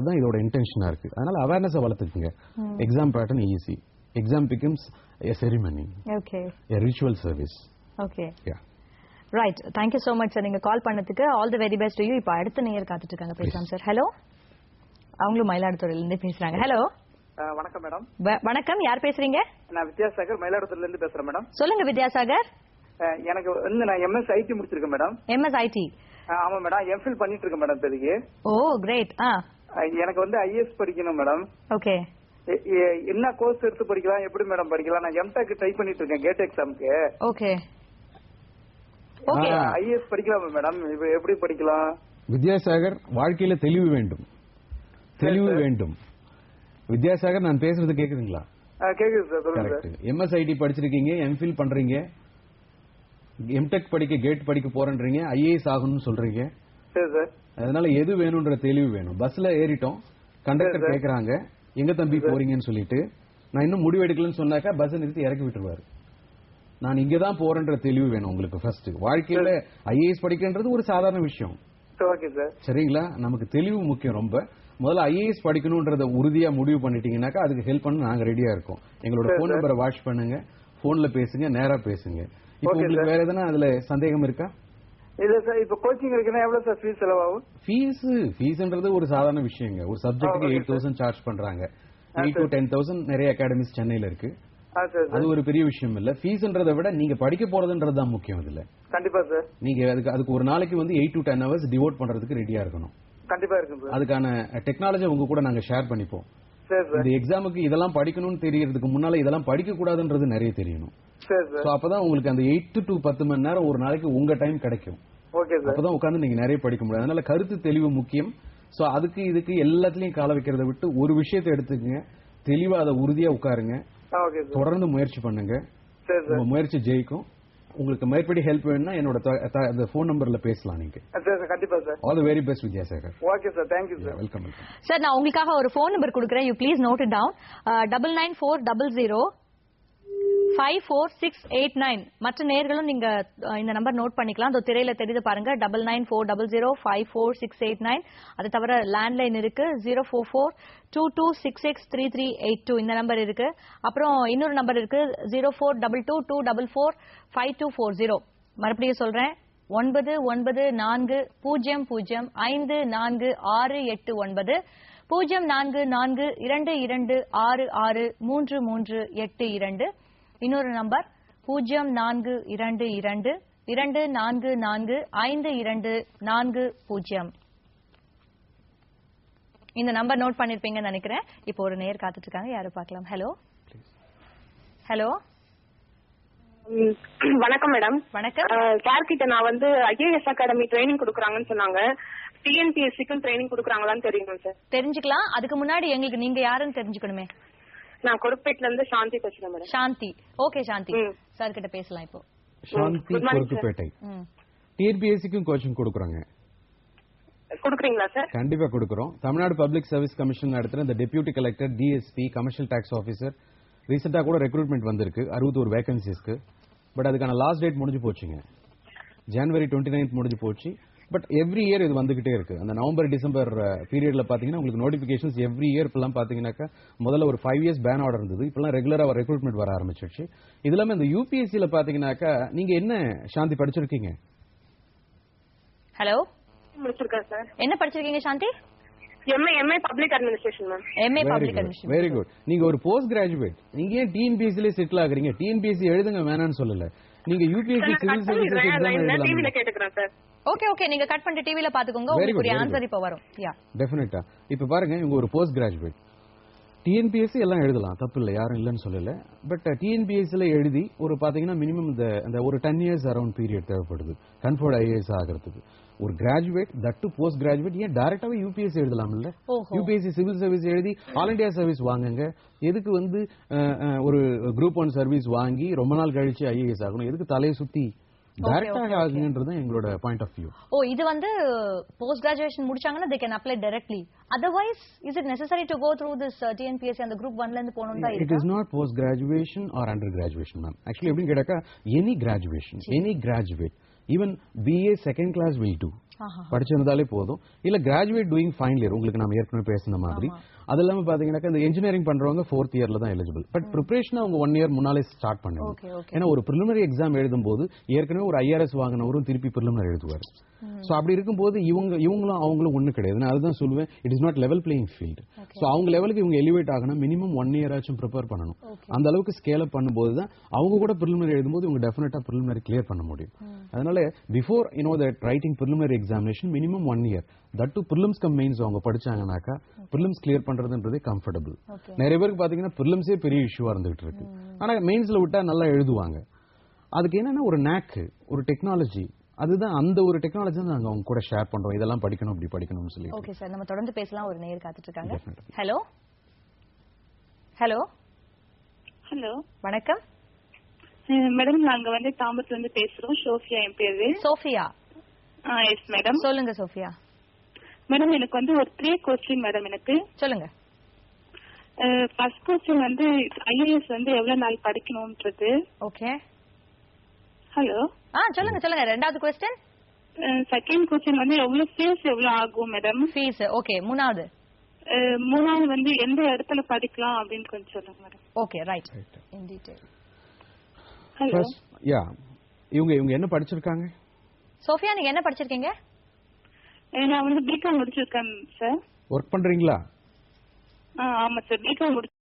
தான் இதோட இன்டென்ஷனா இருக்கு. அதனால அவேர்னஸ் வளர்த்துக்குங்க. Exam pattern easy. Exam becomes a ceremony. Okay. A ritual service. Okay. Yeah. Right. Thank you so much sir. நீங்க கால் பண்ணதுக்கு all the very best to you. இப்போ அடுத்த நேயர் காத்துட்டு இருக்காங்க. பேசலாம் சார். ஹலோ. அவங்களும் மயிலாடுதுறையில இருந்து பேசுறாங்க. ஹலோ. வணக்கம் மேடம். வணக்கம். யார் பேசுறீங்க? நான் வித்யாசாகர் மயிலாடுதுறையில இருந்து பேசுறேன் மேடம். சொல்லுங்க வித்யாசாகர். எனக்கு வந்து நான் MS IT முடிச்சிருக்கேன் மேடம். MS IT. ஆமா மேடம். MPhil பண்ணிட்டு இருக்கேன் மேடம் இப்போதைக்கு. ஓ கிரேட். எனக்கு வந்து IAS படிக்கணும் மேடம். ஓகே. என்ன கோர்ஸ் எடுத்து படிக்கலாம், எப்படி மேடம் படிக்கலாம்? நான் MTech ட்ரை பண்ணிட்டு இருக்கேன் கேட் எக்ஸாம்க்கு. ஓகே. ஓகே. IAS படிக்கலாமா மேடம்? எப்படி படிக்கலாம்? வித்யாசாகர், வாழ்க்கையில தெளிவு வேண்டும். தெளிவு வேண்டும். வித்யாசாகர், நான் பேசுறது கேக்குதுங்களா? கேக்குது சார். சொல்லுங்க சார். MS IT படிச்சிருக்கீங்க, MPhil பண்றீங்க, MTech படிக்க கேட் படிக்க போறேன்றீங்க, IAS ஆகணும்னு சொல்றீங்க. சரி சார். அதனால எது வேணும்ன்ற தெளிவு வேணும். பஸ்ல ஏறிட்டோம், கண்டக்டர் கேக்குறாங்க எங்க தம்பி போறீங்கன்னு சொல்லிட்டு, நான் இன்னும் முடிவு எடுக்கலன்னு சொன்னாக்கா பஸ் நிறுத்தி இறக்கி விட்டுருவாரு. நான் இங்கதான் போறேன்ற தெளிவு வேணும் உங்களுக்கு. ஃபர்ஸ்ட் வாழ்க்கையில IAS படிக்கின்றது ஒரு சாதாரண விஷயம். Okay sir. சரிங்களா? நமக்கு தெளிவு முக்கியம் ரொம்ப. முதல்ல IAS படிக்கணும்ன்றத உறுதியா முடிவு பண்ணிட்டீங்கன்னாக்கா அதுக்கு ஹெல்ப் பண்ண நாங்க ரெடியா இருக்கோம். எங்களோட போன் நம்பரை வாட்ச் பண்ணுங்க, போன்ல பேசுங்க, நேரா பேசுங்க. இப்போ உங்களுக்கு வேற எதனா அதுல சந்தேகம் இருக்கா? இல்ல சார். இப்ப கோச்சிங் இருக்குன்னா எவ்வளவு சார் ஃபீஸ் செலவாகும்? ஃபீஸ்ன்றது ஒரு சாதாரண விஷயங்க. ஒரு சப்ஜெக்ட்டுக்கு 8,000 சார்ஜ் பண்றாங்க. 8 to 10,000 நிறைய அகாடமிஸ் சென்னையில இருக்கு. அது ஒரு பெரிய விஷயம் இல்ல. ஃபீஸ்ன்றதை விட நீங்க படிக்க போறதுன்றது தான் முக்கியம் இதுல. கண்டிப்பா சார். நீங்க அதுக்கு ஒரு நாளைக்கு வந்து 8 to 10 hours டிவோட் பண்றதுக்கு ரெடியா இருக்கணும். கண்டிப்பா இருக்கும் சார். அதுக்கான டெக்னாலஜி உங்க கூட நாங்க ஷேர் பண்ணிப்போம். இந்த எக்ஸாமுக்கு இதெல்லாம் படிக்கணும்னு தெரியறதுக்கு முன்னால இதெல்லாம் படிக்க கூடாதுன்றது நிறைய தெரியணும். சோ அப்பதான் உங்களுக்கு அந்த 8 to 10 மணி நேரம் ஒரு நாளைக்கு உங்க டைம் கிடைக்கும். அப்பதான் உட்கார்ந்து நீங்க நிறைய படிக்க முடியும். அதனால கருத்து தெளிவு முக்கியம். சோ அதுக்கு இதுக்கு எல்லாத்துலயும் கால வைக்கிறத விட்டு ஒரு விஷயத்தை எடுத்துக்கங்க, தெளிவா அதை உறுதியா உட்காருங்க, தொடர்ந்து முயற்சி பண்ணுங்க. உங்க முயற்சி ஜெயிக்கும். உங்களுக்கு மேற்படி ஹெல்ப் வேணும்னா என்னோட போன் நம்பர்ல பேசலாம் நீங்க. கண்டிப்பா sir. All the very best Vidyasagar. Okay sir. Thank you sir. Welcome. Sir, நான் உங்களுக்காக ஒரு போன் நம்பர் கொடுக்குறேன். You please note it down. 9940054689. மற்ற நேயர்களும் நீங்க இந்த நம்பர் நோட் பண்ணிக்கலாம். அந்த திரையில தெரியுது பாருங்க. 9940054689. அது தவிர லேண்ட்லைன் இருக்கு 04422663382. இந்த நம்பர் இருக்கு. அப்புறம் இன்னொரு நம்பர் இருக்கு 0422244524. மறுபடியும் சொல்றேன், 9940054689 04422663382. இன்னொரு நம்பர் 0422445240. இந்த நம்பர் நோட் பண்ணிருப்பீங்கன்னு நினைக்கிறேன். இப்போ ஒரு நேயர் காத்துட்டு இருக்காங்க. யாரு பார்க்கலாம். ஹலோ. ஹலோ. வணக்கம் மேடம். வணக்கம். சார் கிட்ட நான் வந்து IAS அகாடமி ட்ரைனிங் கொடுக்குறாங்கன்னு சொன்னாங்க. TNPSCக்கும் ட்ரைனிங் கொடுக்குறாங்களான்னு தெரியும் சார். தெரிஞ்சுக்கலாம். அதுக்கு முன்னாடி எங்களுக்கு நீங்க யாருன்னு தெரிஞ்சுக்கணுமே. நான் கொடுப்பேட்ல இருந்து சாந்தி பேசுறேன் மேடம். சாந்தி. ஓகே சாந்தி, சார் கிட்ட பேசலாம் இப்போ. சாந்தி கொடுப்பேட்டை. TNPSCக்கும் கோச்சிங் கொடுக்குறாங்க. கொடுக்குறீங்களா சார்? கண்டிப்பா கொடுக்குறோம். தமிழ்நாடு பப்ளிக் சர்வீஸ் கமிஷன் நடத்துற இந்த deputy collector, DSP, commercial tax officer ரீசெண்டா கூட ரெக்ரூட்மெண்ட் வந்திருக்கு 61 வேகன்சிஸ்க்கு. பட் அதுக்கான லாஸ்ட் டேட் முடிஞ்சு போச்சுங்க. January 29 முடிஞ்சு போச்சு. பட் எவ்ரி இயர் இது வந்துகிட்டே இருக்கு. அந்த நவம்பர் டிசம்பர் பீரியட்ல பாத்தீங்கன்னா உங்களுக்கு நோட்டிபிகேஷன்ஸ் எவ்ரி இயர். இப்பெல்லாம் பாத்தீங்கன்னாக்கா முதல்ல ஒரு 5 years பேன் ஆர்டர் இருந்தது. இப்பெல்லாம் ரெகுலரா ரெக்ரூட்மெண்ட் வர ஆரம்பிச்சிருச்சு. இது இல்லாம இந்த UPSCல பாத்தீங்கன்னாக்கா நீங்க என்ன சாந்தி படிச்சிருக்கீங்க? ஹலோ. முடிச்சிருக்கேன் சார். என்ன படிச்சிருக்கீங்க சாந்தி? MA public administration ma'am. MA public administration. Very good. நீங்க ஒரு போஸ்ட் கிராஜுவேட். நீங்க ஏன் TNPSCல செட்டில் ஆகுறீங்க? TNPSC எழுதுங்க வேணாம்னு சொல்லல. நீங்க UPSC சிவில் சர்வீசஸ் எக்ஸாம் எழுதலாம். டிவில கேட்டுக்கறேன் சார். ஓகே ஓகே, நீங்க கட் பண்ணிட்டு டிவில பாத்துக்கோங்க. உங்களுக்கு ஆன்சர் இப்ப வரும். யா டெஃபினட்டா. இப்ப பாருங்க, இவங்க ஒரு போஸ்ட் கிராஜுவேட். TNPSC எல்லாம் எழுதலாம், தப்பு இல்லை, யாரும் இல்லைன்னு சொல்லல. பட் TNPSCல எழுதி ஒரு பாத்தீங்கன்னா மினிமம் இந்த ஒரு 10 years அரௌண்ட் பீரியட் தேவைப்படுது கன்ஃபர்ட் IAS ஆகிறதுக்கு. ஒரு கிராஜுவேட், தட்டு போஸ்ட் கிராஜுவேட், ஏன் டைரக்டாவே UPSC எழுதலாம் இல்ல? UPSC சிவில் சர்வீஸ் எழுதி ஆல் இண்டியா சர்வீஸ் வாங்குங்க. எதுக்கு வந்து ஒரு குரூப் 1 சர்வீஸ் வாங்கி ரொம்ப நாள் கழிச்சு IAS ஆகணும்? எதுக்கு தலையை சுத்தி டைரக்டாக ஆகுங்கன்றது எங்களோட பாயிண்ட் ஆஃப் வியூ. இது வந்து போஸ்ட் கிராஜுவேஷன் முடிச்சாங்கன்னா they can apply directly. Otherwise, is it necessary to go through this TNPSC and the group 1ல இருந்து போணும்னு தான் இருக்கு? It is not post graduation or under graduation, ma'am. Actually, எப்படின்னு கேட்டாக்கா any graduation, any graduate, even BA second class will do. படிச்சிருந்தாலே போதும். இல்ல graduate doing final year, உங்களுக்கு நாம ஏற்கனவே பேசின மாதிரி. அது இல்லாம பாத்தீங்கன்னா இந்த இன்ஜினியரிங் பண்றவங்க 4th இயர்ல தான் எலிஜிபிள். பட் ப்ரிப்பரேஷன் அவங்க 1 இயர் முன்னாலே ஸ்டார்ட் பண்ணுவாங்க. ஏன்னா ஒரு பிரிலிமினரி எக்ஸாம் எழுதும் போது ஏற்கனவே ஒரு IRS வாங்கினவரும் திருப்பி பிரிலிமினரி எழுதுவார். சோ அப்படி இருக்கும்போது இவங்களும் அவங்களும் ஒண்ணு கிடையாது. நான் அதுதான் சொல்லுவேன், it is not level playing field. So அவங்க லெவலுக்கு இவங்க எலிவேட் ஆகணும், மினிமம் 1 இயர் ஆச்சும் ப்ரிப்பேர் பண்ணணும். அந்த அளவுக்கு ஸ்கேல் அப் பண்ணும்போது தான் அவங்க கூட பிரிலிமினரி எழுதும்போது இவங்க டெஃபினட்டா பிரிலிமினரி கிளியர் பண்ண முடியும். அதனால before that writing preliminary examination minimum 1 year, that to prelims come mains அவங்க படிச்சாங்கனாக்கா பிரிலிம்ஸ் கிளியர் பண்றதுன்றதே கம்ஃபர்டபுள். நிறைய பேருக்கு பாத்தீங்கன்னா பிரிலிம்ஸே பெரிய இஷ்யூவா இருந்துகிட்டு இருக்கு. ஆனா மெயின்ஸ்ல விட்டா நல்லா எழுதுவாங்க. அதுக்கு என்னன்னா ஒரு நாக்கு, ஒரு டெக்னாலஜி, அதுதான் அந்த ஒரு டெக்னாலஜி தான் நாங்க அவங்க கூட ஷேர் பண்றோம். இதெல்லாம் படிக்கணும், இப்படி படிக்கணும்னு சொல்லி. ஓகே சார், நம்ம தொடர்ந்து பேசலாம். ஒரு நேயர் காத்துட்டு இருக்காங்க. ஹலோ ஹலோ ஹலோ, வணக்கம் மேடம். நாங்க வந்து தாம்பரத்துல இருந்து பேசுறோம். சோஃபியா என் பேரு. சோஃபியா? Yes madam. சொல்லுங்க சோஃபியா. மேடம் எனக்கு வந்து ஒரு 3 கொஸ்டின் மேடம். எனக்கு சொல்லுங்க. ஃபர்ஸ்ட் கொஸ்டின் வந்து IAS வந்து எவ்வளவு நாள் படிக்கணும்ன்றது. ஓகே. ஹலோ. சொல்லுங்க சொல்லுங்க. ரெண்டாவது கொஸ்டின். செகண்ட் கொஸ்டின் வந்து எவ்வளவு ஃபீஸ் எவ்வளவு ஆகும் மேடம்? ஃபீஸ். ஓகே. மூணாவது வந்து எந்த இடத்துல படிக்கலாம் அப்படின்னு கொஞ்சம் சொல்லுங்க madam. Okay, right. In detail. Hello. Ya, இவங்க என்ன படிச்சிருக்காங்க? சோஃபியா, நீங்க என்ன படிச்சிருக்கீங்க? நான் வந்து பிகாம் முடிச்சிருக்கேன் சார். ஒர்க் பண்றீங்களா? ஆமா சார், பிகாம்